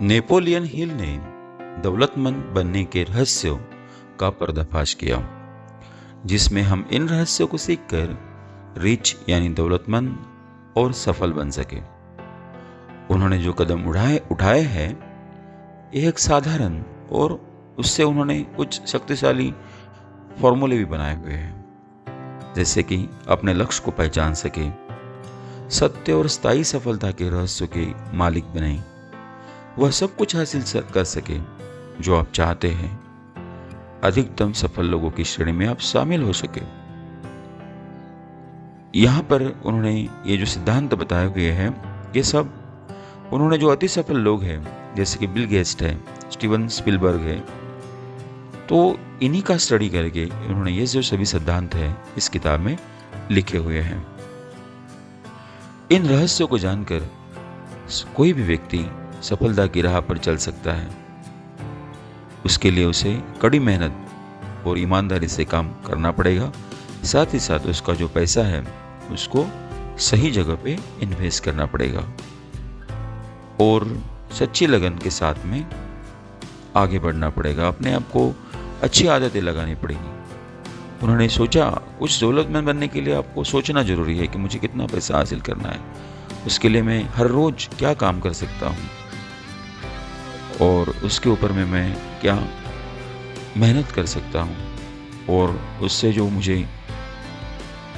Napoleon Hill ने दौलतमंद बनने के रहस्यों का पर्दाफाश किया, जिसमें हम इन रहस्यों को सीखकर रिच यानी दौलतमंद और सफल बन सके। उन्होंने जो कदम उठाए हैं, यह एक साधारण और उससे उन्होंने कुछ शक्तिशाली फॉर्मूले भी बनाए हुए हैं, जैसे कि अपने लक्ष्य को पहचान सके, सत्य और स्थायी सफलता के रहस्यों के मालिक बने, वह सब कुछ हासिल कर सके जो आप चाहते हैं, अधिकतम सफल लोगों की श्रेणी में आप शामिल हो सके। यहाँ पर उन्होंने ये जो सिद्धांत बताए हुए हैं, ये सब उन्होंने जो अति सफल लोग हैं, जैसे कि बिल गेट्स है, स्टीवन स्पिलबर्ग है, तो इन्हीं का स्टडी करके उन्होंने ये जो सभी सिद्धांत है इस किताब में लिखे हुए हैं। इन रहस्यों को जानकर कोई भी व्यक्ति सफलता की राह पर चल सकता है। उसके लिए उसे कड़ी मेहनत और ईमानदारी से काम करना पड़ेगा। साथ ही साथ उसका जो पैसा है उसको सही जगह पे इन्वेस्ट करना पड़ेगा और सच्ची लगन के साथ में आगे बढ़ना पड़ेगा। अपने आप को अच्छी आदतें लगानी पड़ेगी। उन्होंने सोचा, कुछ दौलतमंद बनने के लिए आपको सोचना जरूरी है कि मुझे कितना पैसा हासिल करना है, उसके लिए मैं हर रोज क्या काम कर सकता हूँ और उसके ऊपर में मैं क्या मेहनत कर सकता हूँ, और उससे जो मुझे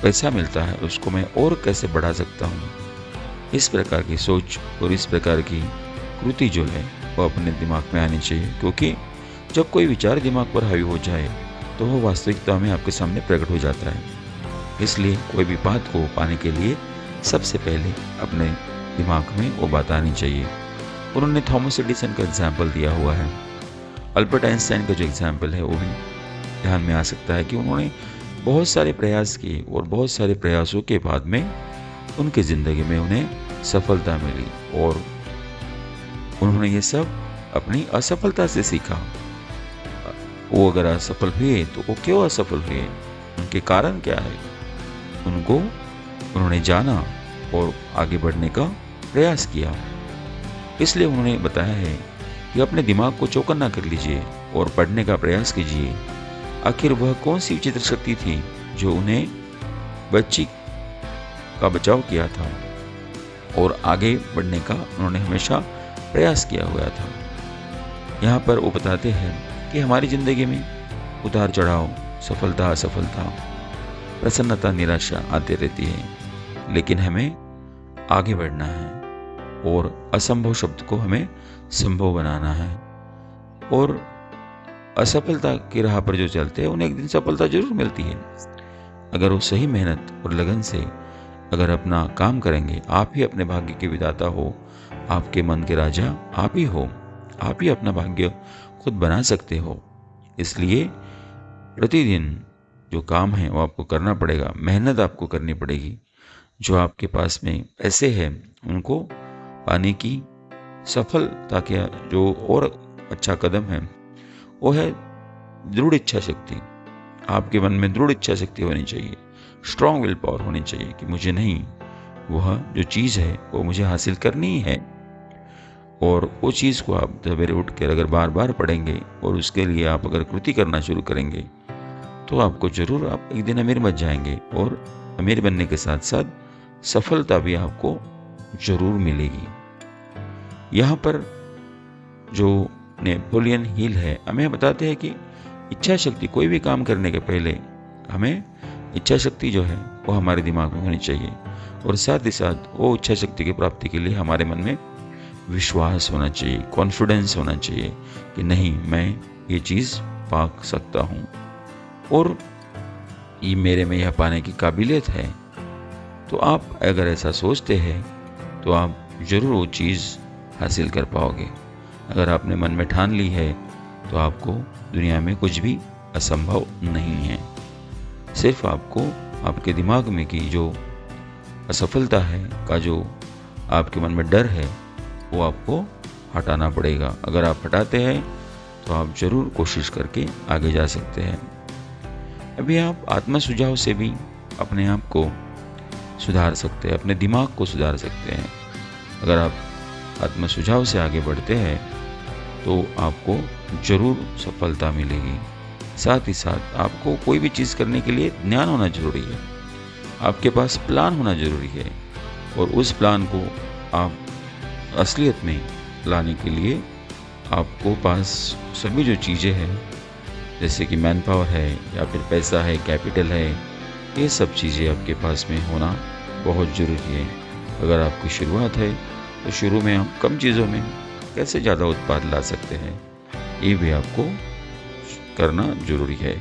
पैसा मिलता है उसको मैं और कैसे बढ़ा सकता हूँ। इस प्रकार की सोच और इस प्रकार की कृति जो है वो अपने दिमाग में आनी चाहिए, क्योंकि जब कोई विचार दिमाग पर हावी हो जाए तो वो वास्तविकता में आपके सामने प्रकट हो जाता है। इसलिए कोई भी बात को पाने के लिए सबसे पहले अपने दिमाग में वो बात आनी चाहिए। उन्होंने थॉमस एडिसन का एग्जाम्पल दिया हुआ है। अल्बर्ट आइंस्टाइन का जो एग्जाम्पल है वो भी ध्यान में आ सकता है कि उन्होंने बहुत सारे प्रयास किए और बहुत सारे प्रयासों के बाद में उनकी ज़िंदगी में उन्हें सफलता मिली, और उन्होंने ये सब अपनी असफलता से सीखा। वो अगर असफल हुए तो वो क्यों असफल हुए, उनके कारण क्या है, उन्होंने जाना और आगे बढ़ने का प्रयास किया। इसलिए उन्होंने बताया है कि अपने दिमाग को चौकन्ना कर लीजिए और पढ़ने का प्रयास कीजिए। आखिर वह कौन सी विचित्र शक्ति थी जो उन्हें बच्ची का बचाव किया था और आगे बढ़ने का उन्होंने हमेशा प्रयास किया हुआ था। यहाँ पर वो बताते हैं कि हमारी ज़िंदगी में उतार चढ़ाव, सफलता असफलता, प्रसन्नता निराशा आती रहती है, लेकिन हमें आगे बढ़ना है और असंभव शब्द को हमें संभव बनाना है। और असफलता की राह पर जो चलते हैं उन्हें एक दिन सफलता जरूर मिलती है, अगर वो सही मेहनत और लगन से अगर अपना काम करेंगे। आप ही अपने भाग्य के विधाता हो, आपके मन के राजा आप ही हो, आप ही अपना भाग्य खुद बना सकते हो। इसलिए प्रतिदिन जो काम है वो आपको करना पड़ेगा, मेहनत आपको करनी पड़ेगी। जो आपके पास में पैसे हैं उनको पाने की सफलता का जो और अच्छा कदम है वो है दृढ़ इच्छा शक्ति। आपके मन में दृढ़ इच्छा शक्ति होनी चाहिए, स्ट्रॉन्ग विल पावर होनी चाहिए कि मुझे नहीं, वह जो चीज़ है वो मुझे हासिल करनी ही है। और वो चीज़ को आप सवेरे उठ कर अगर बार बार पढ़ेंगे और उसके लिए आप अगर कृति करना शुरू करेंगे तो आपको जरूर आप एक दिन अमीर बन जाएंगे, और अमीर बनने के साथ साथ सफलता भी आपको जरूर मिलेगी। यहाँ पर जो नेपोलियन हिल है हमें बताते हैं कि इच्छा शक्ति, कोई भी काम करने के पहले हमें इच्छा शक्ति जो है वो हमारे दिमाग में होनी चाहिए, और साथ ही साथ वो इच्छा शक्ति की प्राप्ति के लिए हमारे मन में विश्वास होना चाहिए, कॉन्फिडेंस होना चाहिए कि नहीं, मैं ये चीज़ पा सकता हूँ और ये मेरे में यह पाने की काबिलियत है। तो आप अगर ऐसा सोचते हैं तो आप ज़रूर वो चीज़ हासिल कर पाओगे। अगर आपने मन में ठान ली है तो आपको दुनिया में कुछ भी असंभव नहीं है। सिर्फ आपको आपके दिमाग में की जो असफलता है का जो आपके मन में डर है वो आपको हटाना पड़ेगा। अगर आप हटाते हैं तो आप ज़रूर कोशिश करके आगे जा सकते हैं। अभी आप आत्म सुझाव से भी अपने आप को सुधार सकते हैं, अपने दिमाग को सुधार सकते हैं। अगर आप आत्म सुझाव से आगे बढ़ते हैं तो आपको ज़रूर सफलता मिलेगी। साथ ही साथ आपको कोई भी चीज़ करने के लिए ज्ञान होना ज़रूरी है। आपके पास प्लान होना ज़रूरी है और उस प्लान को आप असलियत में लाने के लिए आपको पास सभी जो चीज़ें हैं, जैसे कि मैन पावर है या फिर पैसा है, कैपिटल है, ये सब चीज़ें आपके पास में होना बहुत ज़रूरी है। अगर आपकी शुरुआत है तो शुरू में हम कम चीज़ों में कैसे ज़्यादा उत्पाद ला सकते हैं, ये भी आपको करना ज़रूरी है।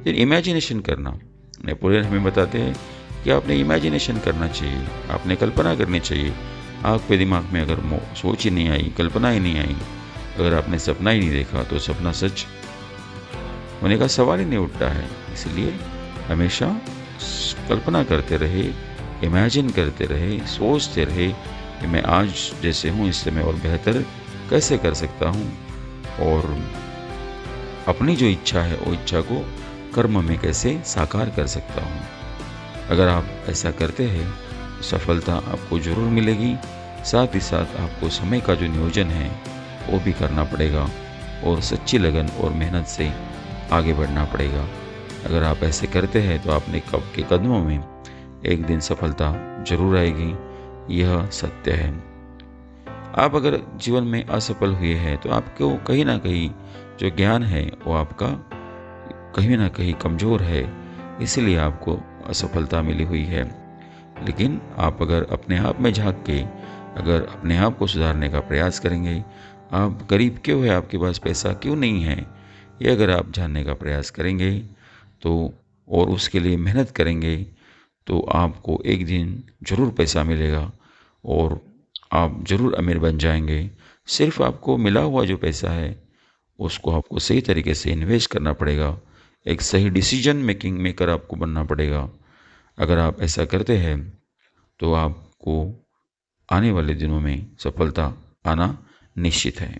फिर इमेजिनेशन करना, नेपोलियन हमें बताते हैं कि आपने इमेजिनेशन करना चाहिए, आपने कल्पना करनी चाहिए। आपके दिमाग में अगर सोच ही नहीं आई, कल्पना ही नहीं आई, अगर आपने सपना ही नहीं देखा तो सपना सच होने का सवाल ही नहीं उठता है। इसलिए हमेशा कल्पना करते रहे, इमेजिन करते रहे, सोचते रहे कि मैं आज जैसे हूँ इससे मैं और बेहतर कैसे कर सकता हूँ और अपनी जो इच्छा है वो इच्छा को कर्म में कैसे साकार कर सकता हूँ। अगर आप ऐसा करते हैं तो सफलता आपको ज़रूर मिलेगी। साथ ही साथ आपको समय का जो नियोजन है वो भी करना पड़ेगा और सच्ची लगन और मेहनत से आगे बढ़ना पड़ेगा। अगर आप ऐसे करते हैं तो आपने कब के कदमों में एक दिन सफलता जरूर आएगी, यह सत्य है। आप अगर जीवन में असफल हुए हैं तो आपको कहीं ना कहीं जो ज्ञान है वो आपका कहीं ना कहीं कमज़ोर है, इसीलिए आपको असफलता मिली हुई है। लेकिन आप अगर अपने आप में झांक के अगर अपने आप को सुधारने का प्रयास करेंगे, आप गरीब क्यों है, आपके पास पैसा क्यों नहीं है, ये अगर आप जानने का प्रयास करेंगे तो और उसके लिए मेहनत करेंगे तो आपको एक दिन ज़रूर पैसा मिलेगा और आप ज़रूर अमीर बन जाएंगे। सिर्फ आपको मिला हुआ जो पैसा है उसको आपको सही तरीके से इन्वेस्ट करना पड़ेगा, एक सही डिसीजन मेकिंग मेकर आपको बनना पड़ेगा। अगर आप ऐसा करते हैं तो आपको आने वाले दिनों में सफलता आना निश्चित है।